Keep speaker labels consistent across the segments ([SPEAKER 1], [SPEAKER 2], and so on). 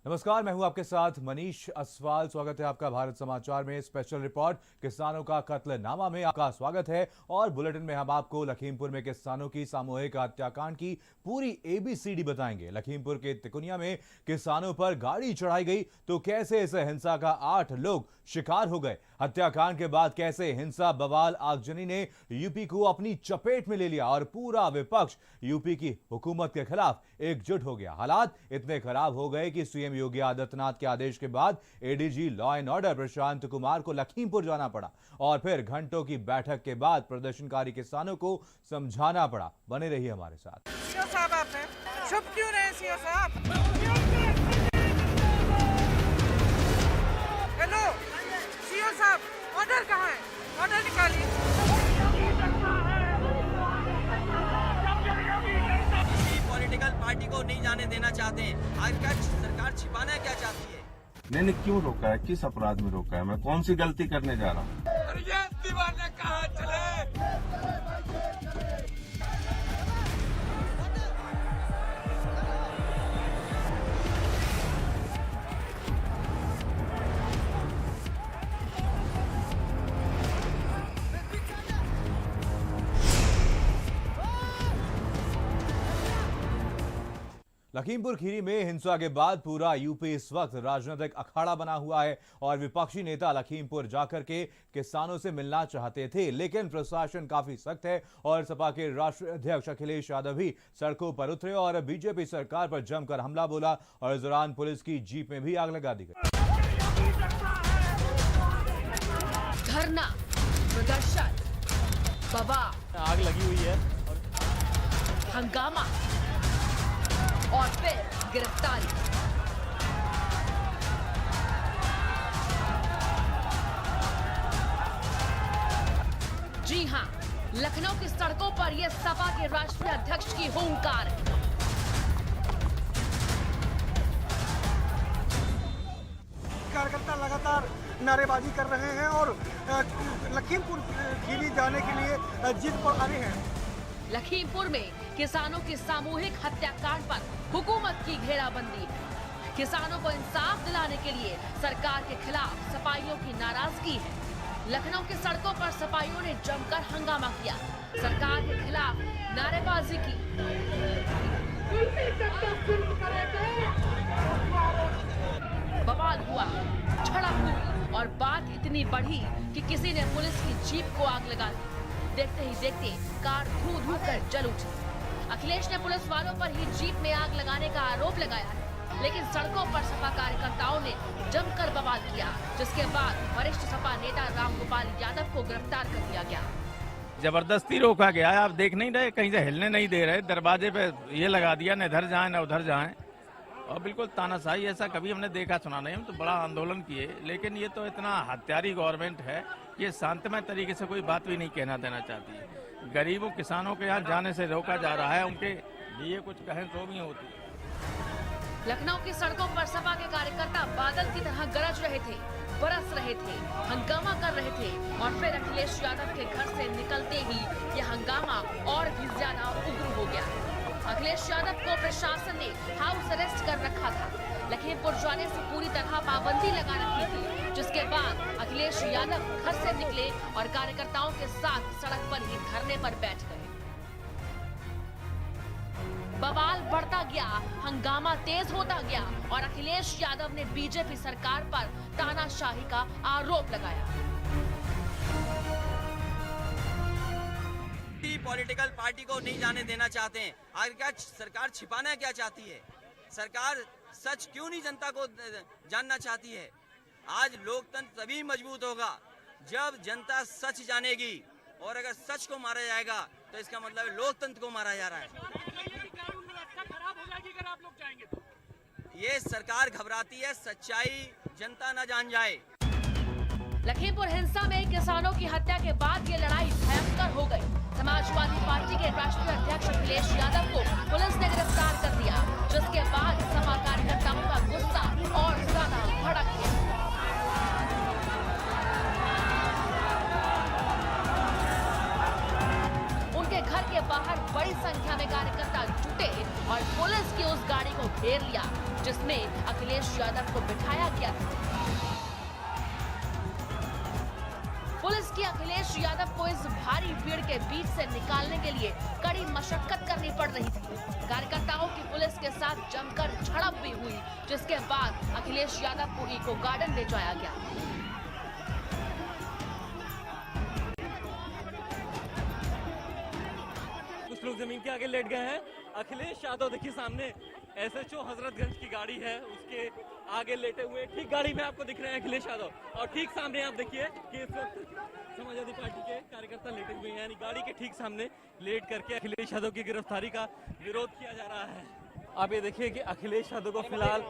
[SPEAKER 1] नमस्कार, मैं हूं आपके साथ मनीष असवाल। स्वागत है आपका भारत समाचार में। स्पेशल रिपोर्ट किसानों का कत्लनामा में आपका स्वागत है। और बुलेटिन में हम आपको लखीमपुर में किसानों की सामूहिक हत्याकांड की पूरी एबीसीडी बताएंगे। लखीमपुर के तिकुनिया में किसानों पर गाड़ी चढ़ाई गई तो कैसे इस हिंसा का 8 लोग शिकार हो गए। हत्याकांड के बाद कैसे हिंसा बवाल आगजनी ने यूपी को अपनी चपेट में ले लिया और पूरा विपक्ष यूपी की हुकूमत के खिलाफ एकजुट हो गया। हालात इतने खराब हो गए कि सीएम योगी आदित्यनाथ के आदेश के बाद ADG law and order Prashant Kumar को लखीमपुर जाना पड़ा और फिर घंटों की बैठक के बाद प्रदर्शनकारी किसानों को समझाना पड़ा। बने रहिए हमारे साथ।
[SPEAKER 2] सीओ साहब, आपने चुप क्यों रहे सीओ साहब? हेलो सीओ साहब, ऑर्डर कहाँ है? ऑर्डर निकालिए।
[SPEAKER 3] पॉलिटिकल पार्टी को नहीं जाने देना चाहते हैं। आखिरकार सरकार छिपाना क्या चाहती है?
[SPEAKER 4] मैंने क्यों रोका है? किस अपराध में रोका है? मैं कौन सी गलती करने जा रहा हूँ?
[SPEAKER 3] दीवाने कहाँ चले?
[SPEAKER 1] लखीमपुर खीरी में हिंसा के बाद पूरा यूपी इस वक्त राजनीतिक अखाड़ा बना हुआ है और विपक्षी नेता लखीमपुर जाकर के किसानों से मिलना चाहते थे, लेकिन प्रशासन काफी सख्त है और सपा के राष्ट्रीय अध्यक्ष अखिलेश यादव भी सड़कों पर उतरे और बीजेपी सरकार पर जमकर हमला बोला और इस दौरान पुलिस की जीप में भी आग लगा दी गई।
[SPEAKER 5] धरना, प्रदर्शन, बवाल,
[SPEAKER 6] आग लगी हुई है,
[SPEAKER 5] हंगामा और फिर गिरफ्तारी। जी हां, लखनऊ की सड़कों पर यह सपा के राष्ट्रीय अध्यक्ष की हुंकार है।
[SPEAKER 2] कार्यकर्ता लगातार नारेबाजी कर रहे हैं और लखीमपुर खीरी जाने के लिए जिद पर अड़े हैं।
[SPEAKER 5] लखीमपुर में किसानों की सामूहिक हत्याकांड पर हुकूमत की घेराबंदी। किसानों को इंसाफ दिलाने के लिए सरकार के खिलाफ सपाइयों की नाराजगी है। लखनऊ की सड़कों पर सपाइयों ने जमकर हंगामा किया, सरकार के खिलाफ नारेबाजी की। बवाल हुआ, झड़प हुई और बात इतनी बढ़ी कि किसी ने पुलिस की जीप को आग लगा दी। देखते ही देखते कार धू धू कर जल उठी। अखिलेश ने पुलिस वालों पर ही जीप में आग लगाने का आरोप लगाया है, लेकिन सड़कों पर सपा कार्यकर्ताओं ने जमकर बवाल किया, जिसके बाद वरिष्ठ सपा नेता रामगोपाल यादव को गिरफ्तार कर लिया गया।
[SPEAKER 6] जबरदस्ती रोका गया है। आप देख नहीं रहे, कहीं से हिलने नहीं दे रहे, दरवाजे पे ये लगा दिया, न इधर जाएं न उधर जाएं और बिल्कुल तानाशाही। ऐसा कभी हमने देखा सुना नहीं। हम तो बड़ा आंदोलन किए, लेकिन ये तो इतना हत्यारी गवर्नमेंट है कि शांतमय तरीके से कोई बात भी नहीं कहना देना चाहती है। गरीबों किसानों के यहाँ जाने से रोका जा रहा है, उनके लिए कुछ कहें तो भी होती है।
[SPEAKER 5] लखनऊ की सड़कों पर सपा के कार्यकर्ता बादल की तरह गरज रहे थे, बरस रहे थे, हंगामा कर रहे थे और फिर अखिलेश यादव के घर से निकलते ही यह हंगामा और भी ज्यादा उग्र हो गया। अखिलेश यादव को प्रशासन ने हाउस अरेस्ट कर रखा था। लखीमपुर जाने से पूरी तरह पाबंदी लगा रखी थी, जिसके बाद अखिलेश यादव घर से निकले और कार्यकर्ताओं के साथ सड़क पर ही धरने पर बैठ गए। बवाल बढ़ता गया, हंगामा तेज होता गया और अखिलेश यादव ने बीजेपी सरकार पर तानाशाही का आरोप लगाया।
[SPEAKER 3] पॉलिटिकल पार्टी को नहीं जाने देना चाहते हैं। आखिरकार सरकार छिपाना क्या चाहती है? सरकार सच क्यों नहीं जनता को जानना चाहती है? आज लोकतंत्र तभी मजबूत होगा जब जनता सच जानेगी, और अगर सच को मारा जाएगा तो इसका मतलब लोकतंत्र को मारा जा रहा है। ये सरकार घबराती है, सच्चाई जनता न जान जाए।
[SPEAKER 5] लखीमपुर हिंसा में किसानों की हत्या के बाद ये लड़ाई भयंकर हो गई। समाजवादी पार्टी के राष्ट्रीय अध्यक्ष अखिलेश यादव को पुलिस ने गिरफ्तार कर दिया, जिसके बाद सपा कार्यकर्ताओं का गुस्सा और ज्यादा भड़क गया। उनके घर के बाहर बड़ी संख्या में कार्यकर्ता जुटे और पुलिस की उस गाड़ी को घेर लिया जिसमें अखिलेश यादव को बिठाया गया था। पुलिस की अखिलेश यादव को इस भारी भीड़ के बीच से निकालने के लिए कड़ी मशक्कत करनी पड़ रही थी। कार्यकर्ताओं की पुलिस के साथ जमकर झड़प भी हुई, जिसके बाद अखिलेश यादव को इको गार्डन ले जाया गया।
[SPEAKER 7] कुछ लोग जमीन के आगे लेट गए हैं। अखिलेश यादव देखिए सामने एसएचओ हजरतगंज की गाड़ी है, उसके आगे लेटे हुए ठीक गाड़ी में आपको दिख रहे हैं अखिलेश यादव। और ठीक सामने आप देखिए कि इस वक्त समाजवादी पार्टी के कार्यकर्ता लेटे हुए हैं, यानी गाड़ी के ठीक सामने लेट करके अखिलेश यादव की गिरफ्तारी का विरोध किया जा रहा है। आप ये देखिए कि अखिलेश यादव को फिलहाल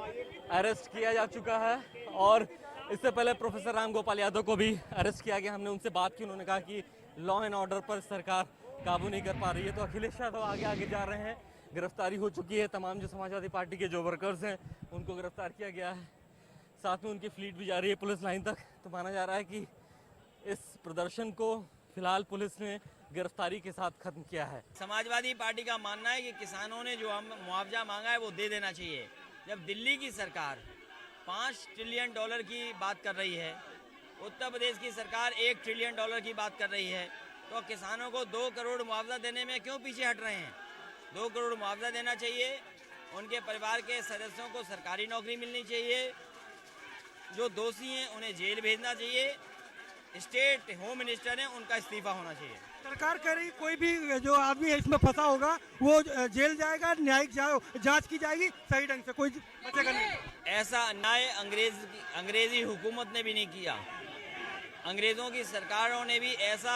[SPEAKER 7] अरेस्ट किया जा चुका है और इससे पहले प्रोफेसर राम गोपाल यादव को भी अरेस्ट किया गया। हमने उनसे बात की, उन्होंने कहा कि लॉ एंड ऑर्डर पर सरकार काबू नहीं कर पा रही है। तो अखिलेश यादव आगे आगे जा रहे हैं, गिरफ्तारी हो चुकी है। तमाम जो समाजवादी पार्टी के जो वर्कर्स हैं उनको गिरफ्तार किया गया है, साथ में उनकी फ्लीट भी जा रही है पुलिस लाइन तक। तो माना जा रहा है कि इस प्रदर्शन को फिलहाल पुलिस ने गिरफ्तारी के साथ खत्म किया है।
[SPEAKER 3] समाजवादी पार्टी का मानना है कि किसानों ने जो हम मुआवजा मांगा है वो दे देना चाहिए। जब दिल्ली की सरकार $5 ट्रिलियन की बात कर रही है, उत्तर प्रदेश की सरकार $1 ट्रिलियन की बात कर रही है, तो किसानों को 2 करोड़ मुआवजा देने में क्यों पीछे हट रहे हैं? 2 करोड़ मुआवजा देना चाहिए। उनके परिवार के सदस्यों को सरकारी नौकरी मिलनी चाहिए। जो दोषी हैं उन्हें जेल भेजना चाहिए। स्टेट होम मिनिस्टर हैं, उनका इस्तीफा होना चाहिए।
[SPEAKER 2] सरकार कह रही कोई भी जो आदमी है इसमें फंसा होगा वो जेल जाएगा, न्यायिक जांच की जाएगी, सही ढंग से कोई बचेगा नहीं।
[SPEAKER 3] ऐसा अन्याय अंग्रेजी हुकूमत ने भी नहीं किया। अंग्रेजों की सरकारों ने भी ऐसा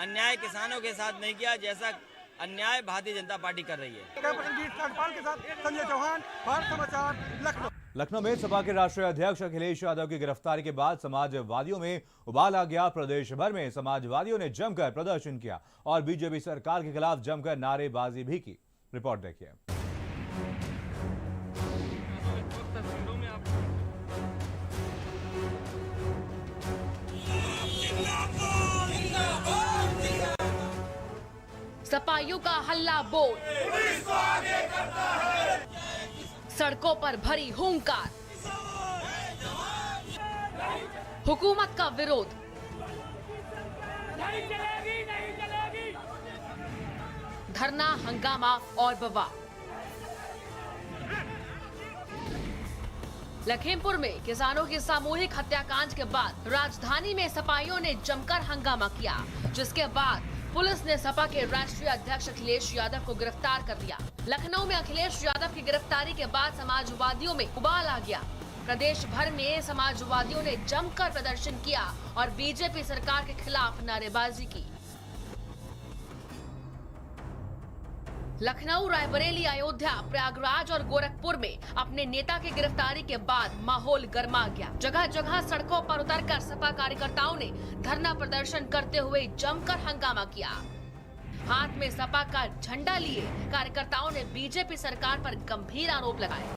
[SPEAKER 3] अन्याय किसानों के साथ नहीं किया जैसा अन्याय भारतीय जनता पार्टी कर रही है।
[SPEAKER 2] के साथ संजय चौहान, भारत समाचार, लखनऊ।
[SPEAKER 1] लखनऊ में सपा के राष्ट्रीय अध्यक्ष अखिलेश यादव की गिरफ्तारी के बाद समाजवादियों में उबाल आ गया। प्रदेश भर में समाजवादियों ने जमकर प्रदर्शन किया और बीजेपी सरकार के खिलाफ जमकर नारेबाजी भी की। रिपोर्ट देखिए।
[SPEAKER 5] सपाइयों का हल्ला बोल, सड़कों पर भरी हुंकार, हुकूमत का विरोध, धरना, हंगामा और बवाल। लखीमपुर में किसानों की सामूहिक हत्याकांड के बाद राजधानी में सपाइयों ने जमकर हंगामा किया, जिसके बाद पुलिस ने सपा के राष्ट्रीय अध्यक्ष अखिलेश यादव को गिरफ्तार कर लिया। लखनऊ में अखिलेश यादव की गिरफ्तारी के बाद समाजवादियों में उबाल आ गया। प्रदेश भर में समाजवादियों ने जमकर प्रदर्शन किया और बीजेपी सरकार के खिलाफ नारेबाजी की। लखनऊ, रायबरेली, अयोध्या, प्रयागराज और गोरखपुर में अपने नेता की गिरफ्तारी के बाद माहौल गर्मा गया। जगह जगह सड़कों पर उतरकर सपा कार्यकर्ताओं ने धरना प्रदर्शन करते हुए जमकर हंगामा किया। हाथ में सपा का झंडा लिए कार्यकर्ताओं ने बीजेपी सरकार पर गंभीर आरोप लगाए।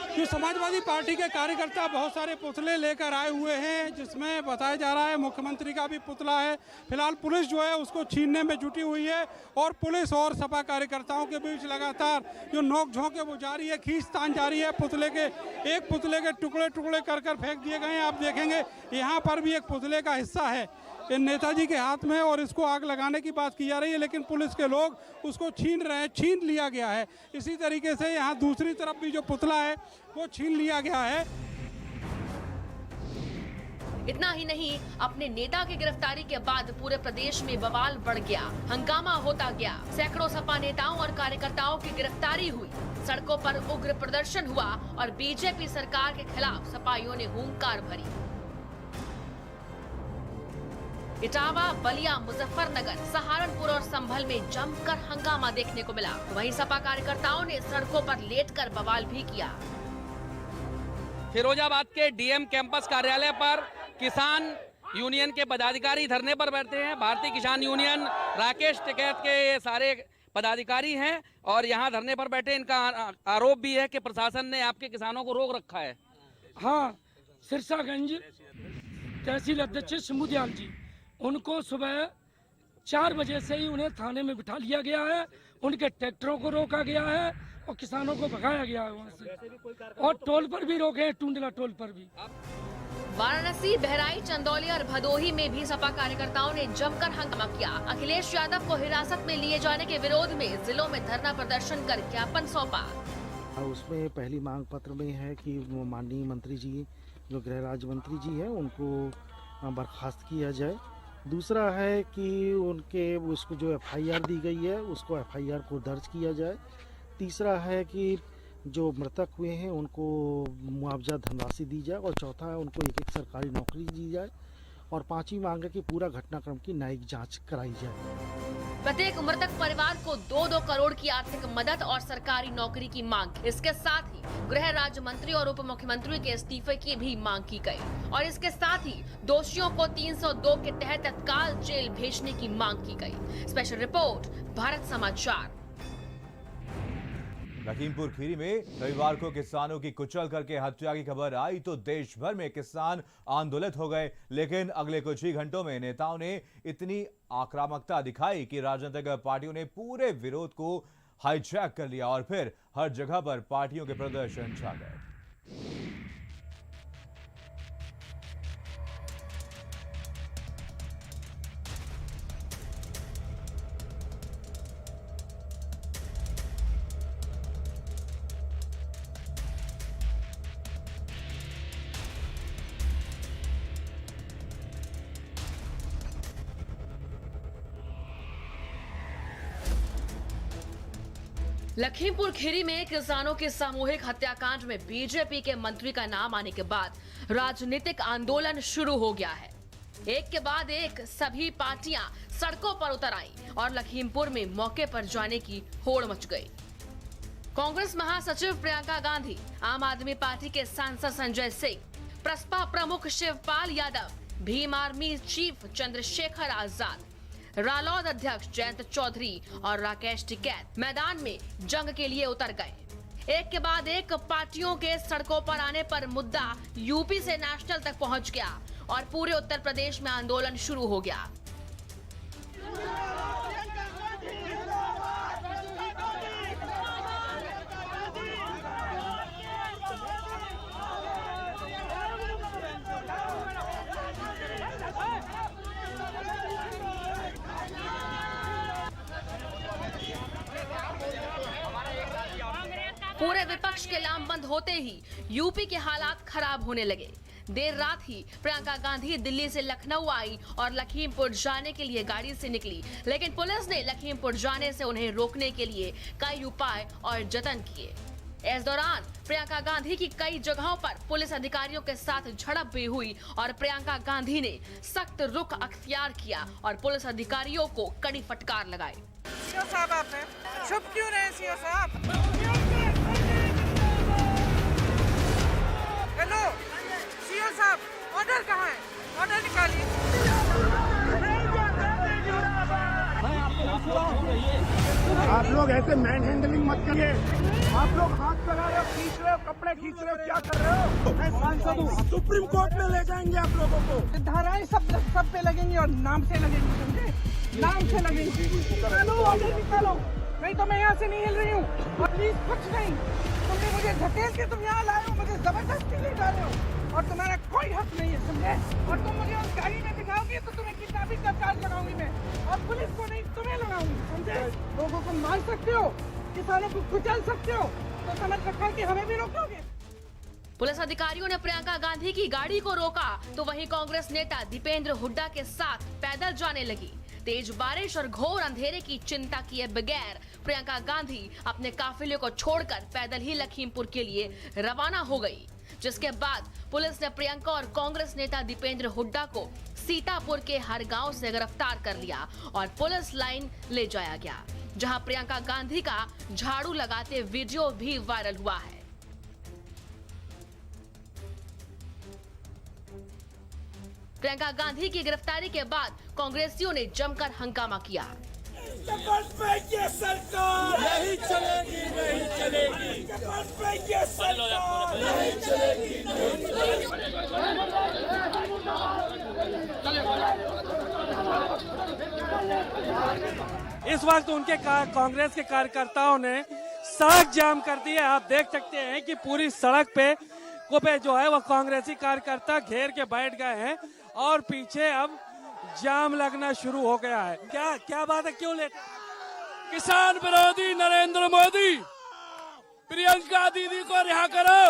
[SPEAKER 8] जो समाजवादी पार्टी के कार्यकर्ता बहुत सारे पुतले लेकर आए हुए हैं, जिसमें बताया जा रहा है मुख्यमंत्री का भी पुतला है। फिलहाल पुलिस जो है उसको छीनने में जुटी हुई है और पुलिस और सपा कार्यकर्ताओं के बीच लगातार जो नोकझोंक है वो जारी है, खींचतान जारी है। एक पुतले के टुकड़े टुकड़े कर फेंक दिए गए हैं। आप देखेंगे यहाँ पर भी एक पुतले का हिस्सा है ये नेताजी के हाथ में और इसको आग लगाने की बात की जा रही है, लेकिन पुलिस के लोग उसको छीन रहे हैं, छीन लिया गया है। इसी तरीके से यहाँ दूसरी तरफ भी जो पुतला है वो छीन लिया गया है।
[SPEAKER 5] इतना ही नहीं, अपने नेता की गिरफ्तारी के बाद पूरे प्रदेश में बवाल बढ़ गया, हंगामा होता गया। सैकड़ों सपा नेताओं और कार्यकर्ताओं की गिरफ्तारी हुई, सड़कों पर उग्र प्रदर्शन हुआ और बीजेपी सरकार के खिलाफ सपाइयों ने हुंकार भरी। इटावा, बलिया, मुजफ्फरनगर, सहारनपुर और संभल में जमकर हंगामा देखने को मिला। वहीं सपा कार्यकर्ताओं ने सड़कों पर लेटकर बवाल भी किया।
[SPEAKER 9] फिरोजाबाद के डीएम कैंपस कार्यालय पर किसान यूनियन के पदाधिकारी धरने पर बैठे हैं। भारतीय किसान यूनियन, राकेश टिकैत के ये सारे पदाधिकारी हैं और यहाँ धरने पर बैठे। इनका आरोप भी है कि प्रशासन ने आपके किसानों को रोक रखा है।
[SPEAKER 10] हाँ, सिरसागंज तहसील अध्यक्ष समुदयाल जी, उनको सुबह 4 बजे से ही उन्हें थाने में बिठा लिया गया है। उनके ट्रैक्टरों को रोका गया है और किसानों को भगाया गया है वहाँ से, और टोल पर भी रोके हैं, टुंडला टोल पर भी।
[SPEAKER 5] वाराणसी, बहराइच, चंदौली और भदोही में भी सपा कार्यकर्ताओं ने जमकर हंगामा किया। अखिलेश यादव को हिरासत में लिए जाने के विरोध में जिलों में धरना प्रदर्शन कर ज्ञापन सौंपा।
[SPEAKER 11] उसमें पहली मांग पत्र में है कि वो माननीय मंत्री जी, जो गृह राज्य मंत्री जी हैं, उनको बर्खास्त किया जाए। दूसरा है कि उनके उसको जो FIR दी गई है उसको FIR को दर्ज किया जाए। तीसरा है कि जो मृतक हुए हैं उनको मुआवजा धनराशि दी जाए, और चौथा है उनको एक सरकारी नौकरी दी जाए, और पांचवी मांग है कि पूरा घटनाक्रम की न्यायिक जांच कराई जाए।
[SPEAKER 5] प्रत्येक मृतक परिवार को 2-2 करोड़ की आर्थिक मदद और सरकारी नौकरी की मांग। इसके साथ ही गृह राज्य मंत्री और उप मुख्यमंत्री के इस्तीफे की भी मांग की गई, और इसके साथ ही दोषियों को 302 के तहत तत्काल जेल भेजने की मांग की गई। स्पेशल रिपोर्ट, भारत समाचार।
[SPEAKER 1] लखीमपुर खीरी में रविवार को किसानों की कुचल करके हत्या की खबर आई तो देश भर में किसान आंदोलित हो गए, लेकिन अगले कुछ ही घंटों में नेताओं ने इतनी आक्रामकता दिखाई कि राजनीतिक पार्टियों ने पूरे विरोध को हाईजैक कर लिया और फिर हर जगह पर पार्टियों के प्रदर्शन छा गए।
[SPEAKER 5] लखीमपुर खीरी में किसानों के सामूहिक हत्याकांड में बीजेपी के मंत्री का नाम आने के बाद राजनीतिक आंदोलन शुरू हो गया है। एक के बाद एक सभी पार्टियां सड़कों पर उतर आईं और लखीमपुर में मौके पर जाने की होड़ मच गई। कांग्रेस महासचिव प्रियंका गांधी, आम आदमी पार्टी के सांसद संजय सिंह, प्रसपा प्रमुख शिवपाल यादव, भीम आर्मी चीफ चंद्रशेखर आजाद, रालोद अध्यक्ष जयंत चौधरी और राकेश टिकैत मैदान में जंग के लिए उतर गए। एक के बाद एक पार्टियों के सड़कों पर आने पर मुद्दा यूपी से नेशनल तक पहुंच गया और पूरे उत्तर प्रदेश में आंदोलन शुरू हो गया। पूरे विपक्ष के लामबंद होते ही यूपी के हालात खराब होने लगे। देर रात ही प्रियंका गांधी दिल्ली से लखनऊ आई और लखीमपुर जाने के लिए गाड़ी से निकली, लेकिन पुलिस ने लखीमपुर जाने से उन्हें रोकने के लिए कई उपाय और जतन किए। इस दौरान प्रियंका गांधी की कई जगहों पर पुलिस अधिकारियों के साथ झड़प भी हुई और प्रियंका गांधी ने सख्त रुख अख्तियार किया और पुलिस अधिकारियों को कड़ी फटकार लगाई।
[SPEAKER 2] सीओ साहब, आपने चुप क्यों रहे सीओ साहब? हेलो सीओ साहब, ऑर्डर कहाँ है? ऑर्डर निकालिए।
[SPEAKER 12] आप लोग ऐसे मैन हैंडलिंग मत करिए। आप लोग हाथ लगा रहे हो, खींच रहे हो, कपड़े खींच रहे हो, क्या कर रहे हो? मैं सांसद हूँ, सुप्रीम कोर्ट में ले जाएंगे आप लोगों को।
[SPEAKER 2] धाराएं सब पे लगेंगी और नाम से लगेंगी, समझे? नाम से लगेंगी। निकालो ऑर्डर, निकालो, नहीं तो मैं यहाँ से नहीं हिल रही हूँ। और प्लीज कुछ नहीं, तुमने मुझे धकेल के तुम यहाँ लाए हो, मुझे जबरदस्ती ले जा रहे हो और तुम्हारा कोई हक नहीं है, समझे? और तुम मुझे उस गाड़ी में दिखाओगे तो तुम्हें किडनैपिंग का चार्ज लगाऊंगी मैं, और पुलिस को नहीं तुम्हें लगाऊंगी, समझे? लोगों को मार सकते हो, किसानों को कुचल सकते हो, तो समझ रखा कि हमें भी रोकोगे।
[SPEAKER 5] पुलिस अधिकारियों ने प्रियंका गांधी की गाड़ी को रोका तो वहीं कांग्रेस नेता दीपेंद्र हुड्डा के साथ पैदल जाने लगी। तेज बारिश और घोर अंधेरे की चिंता किए बगैर प्रियंका गांधी अपने काफिले को छोड़कर पैदल ही लखीमपुर के लिए रवाना हो गई, जिसके बाद पुलिस ने प्रियंका और कांग्रेस नेता दीपेंद्र हुड्डा को सीतापुर के हर गांव से गिरफ्तार कर लिया और पुलिस लाइन ले जाया गया, जहां प्रियंका गांधी का झाड़ू लगाते वीडियो भी वायरल हुआ है। प्रियंका गांधी की गिरफ्तारी के बाद कांग्रेसियों ने जमकर हंगामा किया।
[SPEAKER 12] ये सरकार नहीं चलेगी, नहीं चलेगी। ये सरकार नहीं चलेगी, नहीं चलेगी।
[SPEAKER 10] इस वक्त उनके कांग्रेस के कार्यकर्ताओं ने सड़क जाम कर दी है। आप देख सकते हैं कि पूरी सड़क पे जो है वो कांग्रेसी कार्यकर्ता घेर के बैठ गए हैं और पीछे अब जाम लगना शुरू हो गया है। क्या बात है, क्यों लेट? किसान विरोधी नरेंद्र मोदी, प्रियंका दीदी को रिहा करो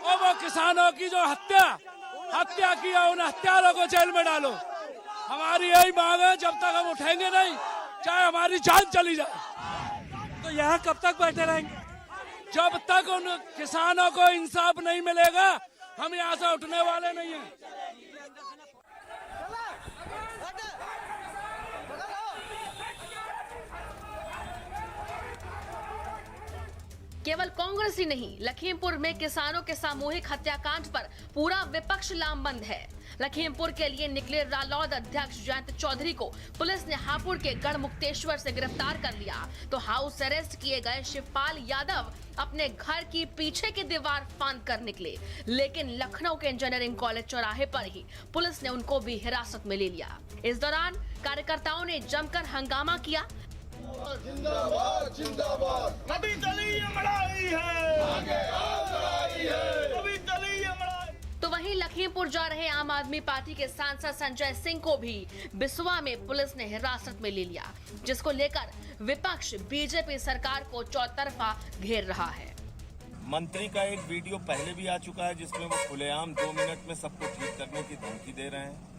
[SPEAKER 10] और वो किसानों की जो हत्या किया उन हत्यारों को जेल में डालो। हमारी यही मांग है, जब तक हम उठेंगे नहीं, चाहे हमारी जान चली जाए। तो यहाँ कब तक बैठे रहेंगे? जब तक उन किसानों को इंसाफ नहीं मिलेगा हम यहाँ से उठने वाले नहीं हैं।
[SPEAKER 5] केवल कांग्रेस ही नहीं, लखीमपुर में किसानों के सामूहिक हत्याकांड पर पूरा विपक्ष लामबंद है। लखीमपुर के लिए निकले रालोद अध्यक्ष जयंत चौधरी को पुलिस ने हापुड़ के गढ़मुक्तेश्वर से गिरफ्तार कर लिया, तो हाउस अरेस्ट किए गए शिवपाल यादव अपने घर की पीछे की दीवार फांद कर निकले, लेकिन लखनऊ के इंजीनियरिंग कॉलेज चौराहे पर ही पुलिस ने उनको भी हिरासत में ले लिया। इस दौरान कार्यकर्ताओं ने जमकर हंगामा किया।
[SPEAKER 12] जिंदाबाद जिंदाबाद, अभी चली ये लड़ाई है, आगे और लड़ाई है, अभी चली ये लड़ाई।
[SPEAKER 5] तो वहीं लखीमपुर जा रहे आम आदमी पार्टी के सांसद संजय सिंह को भी बिसवा में पुलिस ने हिरासत में ले लिया, जिसको लेकर विपक्ष बीजेपी सरकार को चौतरफा घेर रहा है।
[SPEAKER 4] मंत्री का एक वीडियो पहले भी आ चुका है जिसमें वो खुलेआम 2 मिनट में सबको ठीक करने की धमकी दे रहे हैं।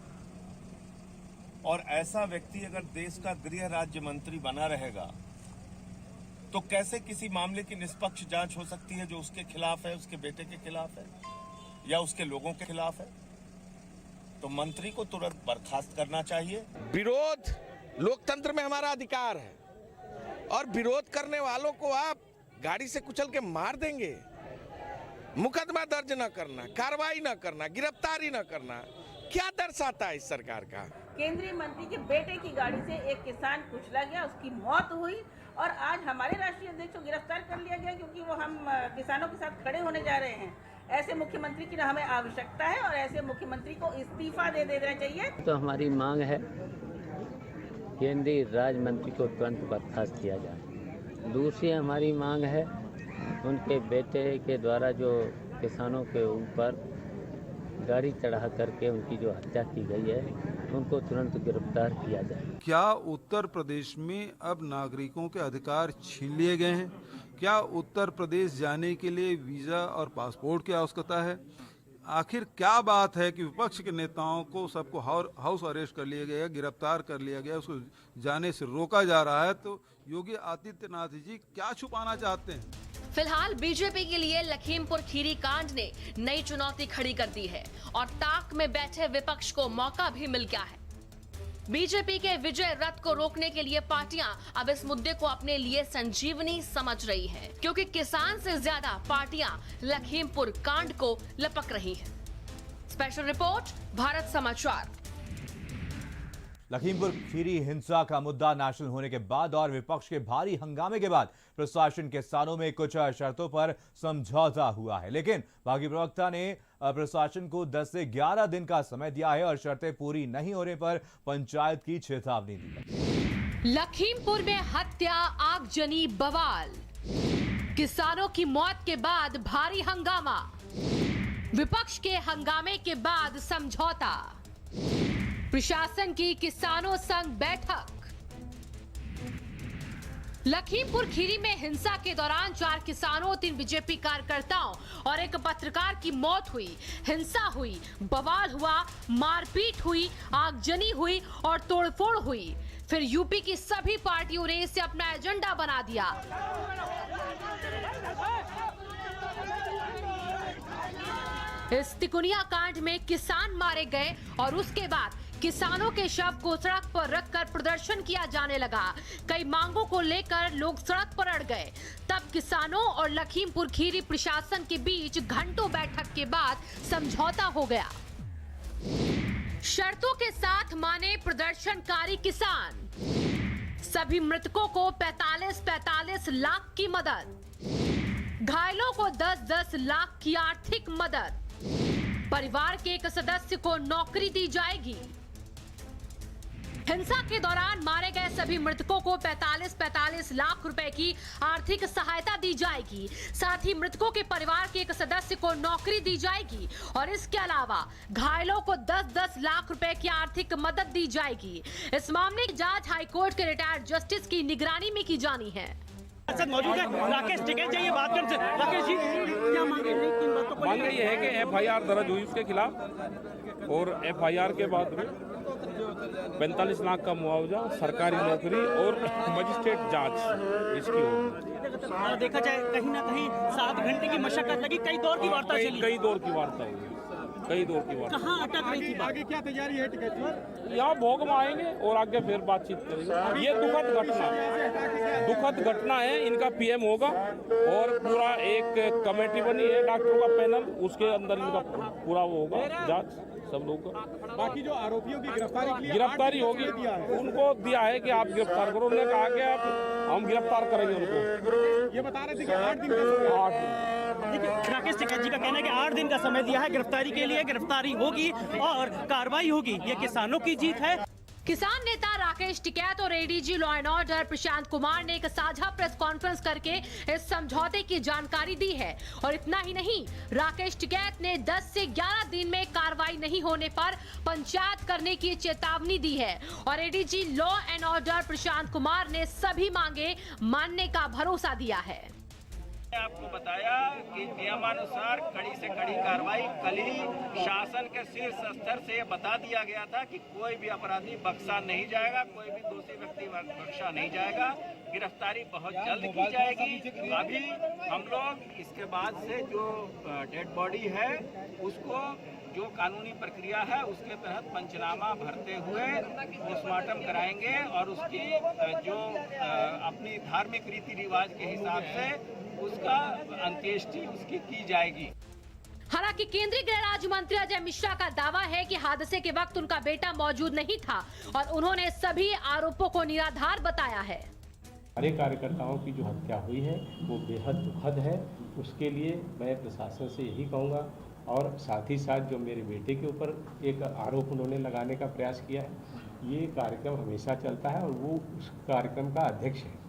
[SPEAKER 4] और ऐसा व्यक्ति अगर देश का गृह राज्य मंत्री बना रहेगा तो कैसे किसी मामले की निष्पक्ष जांच हो सकती है जो उसके खिलाफ है, उसके बेटे के खिलाफ है या उसके लोगों के खिलाफ है? तो मंत्री को तुरंत बर्खास्त करना चाहिए।
[SPEAKER 13] विरोध लोकतंत्र में हमारा अधिकार है और विरोध करने वालों को आप गाड़ी से कुचल के मार देंगे, मुकदमा दर्ज न करना, कार्रवाई न करना, गिरफ्तारी न करना, क्या दर्शाता है इस सरकार का?
[SPEAKER 14] केंद्रीय मंत्री के बेटे की गाड़ी से एक किसान कुचला गया, उसकी मौत हुई और आज हमारे राष्ट्रीय अध्यक्ष को गिरफ्तार कर लिया गया क्योंकि वो हम किसानों के साथ खड़े होने जा रहे हैं। ऐसे मुख्यमंत्री की हमें आवश्यकता है और ऐसे मुख्यमंत्री को इस्तीफा दे देना चाहिए।
[SPEAKER 15] तो हमारी मांग है केंद्रीय राज्य मंत्री को तुरंत बर्खास्त किया जाए। दूसरी हमारी मांग है उनके बेटे के द्वारा जो किसानों के ऊपर गाड़ी चढ़ा करके उनकी जो हत्या की गई है उनको तुरंत गिरफ्तार किया जाए।
[SPEAKER 16] क्या उत्तर प्रदेश में अब नागरिकों के अधिकार छीन लिए गए हैं? क्या उत्तर प्रदेश जाने के लिए वीज़ा और पासपोर्ट की आवश्यकता है? आखिर क्या बात है कि विपक्ष के नेताओं को सबको हाउस अरेस्ट कर लिया गया, गिरफ्तार कर लिया गया, उसको जाने से रोका जा रहा है? तो योगी आदित्यनाथ जी क्या छुपाना चाहते हैं?
[SPEAKER 5] फिलहाल बीजेपी के लिए लखीमपुर खीरी कांड ने नई चुनौती खड़ी कर दी है और ताक में बैठे विपक्ष को मौका भी मिल गया है। बीजेपी के विजय रथ को रोकने के लिए पार्टियां अब इस मुद्दे को अपने लिए संजीवनी समझ रही हैं, क्योंकि किसान से ज्यादा पार्टियां लखीमपुर कांड को लपक रही हैं। स्पेशल रिपोर्ट, भारत समाचार।
[SPEAKER 1] लखीमपुर खीरी हिंसा का मुद्दा नेशनल होने के बाद और विपक्ष के भारी हंगामे के बाद प्रशासन किसानों में कुछ शर्तों पर समझौता हुआ है, लेकिन बागी प्रवक्ता ने प्रशासन को 10 से 11 दिन का समय दिया है और शर्तें पूरी नहीं होने पर पंचायत की चेतावनी दी है।
[SPEAKER 5] लखीमपुर में हत्या, आगजनी, बवाल, किसानों की मौत के बाद भारी हंगामा, विपक्ष के हंगामे के बाद समझौता, प्रशासन की किसानों संग बैठक। लखीमपुर खीरी में हिंसा के दौरान 4 किसानों, 3 बीजेपी कार्यकर्ताओं और एक पत्रकार की मौत हुई। हिंसा हुई, बवाल हुआ, मारपीट हुई, आगजनी हुई और तोड़फोड़ हुई। फिर यूपी की सभी पार्टियों ने इसे अपना एजेंडा बना दिया। इस तिकुनिया कांड में किसान मारे गए और उसके बाद किसानों के शव को सड़क पर रखकर प्रदर्शन किया जाने लगा। कई मांगों को लेकर लोग सड़क पर अड़ गए। तब किसानों और लखीमपुर खीरी प्रशासन के बीच घंटों बैठक के बाद समझौता हो गया। शर्तों के साथ माने प्रदर्शनकारी किसान। सभी मृतकों को 45-45 लाख की मदद, घायलों को 10-10 लाख की आर्थिक मदद, परिवार के एक सदस्य को नौकरी दी जाएगी। हिंसा के दौरान मारे गए सभी मृतकों को 45-45 लाख रुपए की आर्थिक सहायता दी जाएगी। साथ ही मृतकों के परिवार के एक सदस्य को नौकरी दी जाएगी और इसके अलावा घायलों को 10-10 लाख रुपए की आर्थिक मदद दी जाएगी। इस मामले की जांच हाईकोर्ट के रिटायर्ड जस्टिस की निगरानी में की जानी है।
[SPEAKER 17] मौजूद है राकेश टिकैत जी, ये बात कर राकेश जी क्या मांगे?
[SPEAKER 18] मांग ये है कि एफआईआर दर्ज हुई उसके खिलाफ और एफआईआर के बाद में 45 लाख का मुआवजा, सरकारी नौकरी और मजिस्ट्रेट जांच इसकी होगी।
[SPEAKER 17] देखा जाए कहीं ना कहीं 7 घंटे की मशक्कत लगी, कई दौर की वार्ता चली,
[SPEAKER 18] कई दौर की वार्ता हुई, कई दौर की वार्ता।
[SPEAKER 17] कहाँ अटक रही थी? आगे क्या तैयारी है टिकैत जी?
[SPEAKER 18] यहाँ भोग में आएंगे और आगे फिर बातचीत करेंगे। ये दुखद घटना है, इनका पीएम होगा और पूरा एक कमेटी बनी है डॉक्टरों का पैनल, उसके अंदर इनका पूरा वो होगा जांच सब लोग का।
[SPEAKER 17] बाकी जो आरोपियों की
[SPEAKER 18] गिरफ्तारी होगी, उनको दिया है कि आप गिरफ्तार करो, उन्होंने कहा कि आप हम गिरफ्तार करेंगे उनको।
[SPEAKER 17] ये बता रहे थे कि 8 दिन का समय। राकेश टिकैत जी का कहना है कि 8 दिन का समय दिया है गिरफ्तारी के लिए, गिरफ्तारी होगी और कार्रवाई होगी। ये किसानों की जीत है।
[SPEAKER 5] किसान नेता राकेश टिकैत और ADG law and order Prashant Kumar ने एक साझा प्रेस कॉन्फ्रेंस करके इस समझौते की जानकारी दी है। और इतना ही नहीं, राकेश टिकैत ने 10 से 11 दिन में कार्रवाई नहीं होने पर पंचायत करने की चेतावनी दी है। और ADG law and order Prashant Kumar ने सभी मांगे मानने का भरोसा दिया है।
[SPEAKER 4] आपको बताया कि नियमानुसार कड़ी से कड़ी कार्रवाई, कल ही शासन के शीर्ष स्तर से बता दिया गया था कि कोई भी अपराधी बख्शा नहीं जाएगा, कोई भी दोषी व्यक्ति बख्शा नहीं जाएगा, गिरफ्तारी बहुत जल्द की जाएगी। अभी हम लोग इसके बाद से जो डेड बॉडी है उसको जो कानूनी प्रक्रिया है उसके तहत पंचनामा भरते हुए पोस्टमार्टम कराएंगे और उसकी जो अपनी धार्मिक रीति रिवाज के हिसाब से उसका अंत्येष्टि उसकी की जाएगी।
[SPEAKER 5] हालांकि केंद्रीय गृह राज्य मंत्री अजय मिश्रा का दावा है कि हादसे के वक्त उनका बेटा मौजूद नहीं था और उन्होंने सभी आरोपों को निराधार बताया है।
[SPEAKER 19] हमारे कार्यकर्ताओं की जो हत्या हुई है वो बेहद दुखद है। उसके लिए मैं प्रशासन से यही कहूँगा और साथ ही साथ जो मेरे बेटे के ऊपर एक आरोप उन्होंने लगाने का प्रयास किया है, ये कार्यक्रम हमेशा चलता है और वो उस कार्यक्रम का अध्यक्ष है।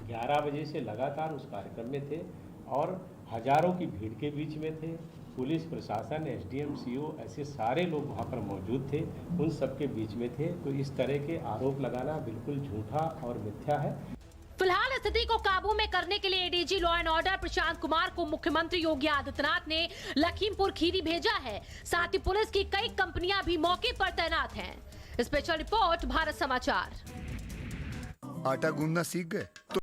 [SPEAKER 19] 11 बजे से लगातार उस कार्यक्रम में थे और हजारों की भीड़ के बीच में थे। पुलिस प्रशासन, एसडीएम, सीओ, ऐसे सारे लोग वहाँ पर मौजूद थे, उन सब के बीच में थे। तो इस तरह के आरोप लगाना बिल्कुल झूठा और मिथ्या है।
[SPEAKER 5] फिलहाल स्थिति को काबू में करने के लिए ADG law and order Prashant Kumar को मुख्यमंत्री योगी आदित्यनाथ ने लखीमपुर खीरी भेजा है। साथ ही पुलिस की कई कंपनियां भी मौके पर तैनात हैं। स्पेशल रिपोर्ट, भारत समाचार।
[SPEAKER 20] आटा गूंदना सीख गए तो